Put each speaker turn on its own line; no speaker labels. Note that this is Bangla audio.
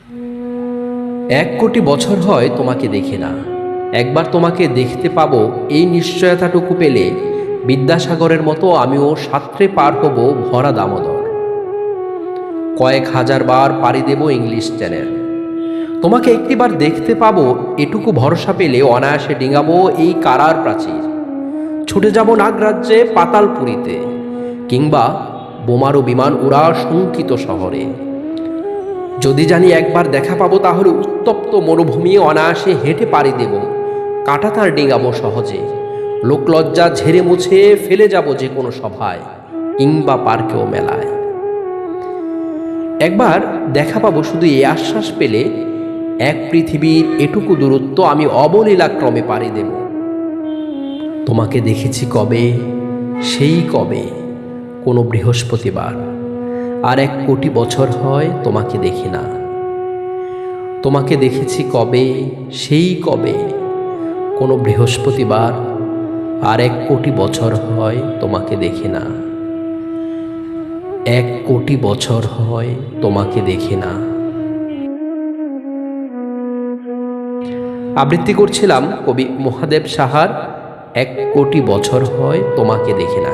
1 কোটি বছর হয় তোমাকে দেখি না, একবার তোমাকে দেখতে পাবো এই নিশ্চয়তাটুকু পেলে বিদ্যাসাগরের মতো আমিও সাঁতরে পার হব ভরা দামোদর। কয়েক হাজার বার পাড়ি দেব ইংলিশ চ্যানেল, তোমাকে একটিবার দেখতে পাবো এটুকু ভরসা পেলে অনায়াসে ডিঙাবো এই কারার প্রাচীর। ছুটে যাব নাগরাজ্যে পাতালপুরীতে, কিংবা বোমারু বিমান উড়া শঙ্কিত শহরে। যদি জানি একবার দেখা পাবো তাহলে উত্তপ্ত মরুভূমি অনায়াসে হেঁটে পাড়ি দেব, কাঁটাতার ডিঙাবো সহজে। লোকলজ্জা ঝেড়ে মুছে ফেলে যাব যে কোনো সভায় কিংবা পার্কেও মেলায়। একবার দেখা পাবো শুধু এই আশ্বাস পেলে, এক পৃথিবীর এটুকু দূরত্ব আমি অবলীলাক্রমে পাড়ি দেব। তোমাকে দেখেছি কবে, সেই কবে, কোনো বৃহস্পতিবার। আর 1 কোটি বছর হয় তোমাকে দেখি না। তোমাকে দেখেছি কবে, সেই কবে, কোনো বৃহস্পতিবার। আর 1 কোটি বছর হয় তোমাকে দেখি না। 1 কোটি বছর হয় তোমাকে দেখি না। আবৃত্তি করছিলাম কবি মহাদেব সাহার 1 কোটি বছর হয় তোমাকে দেখি না।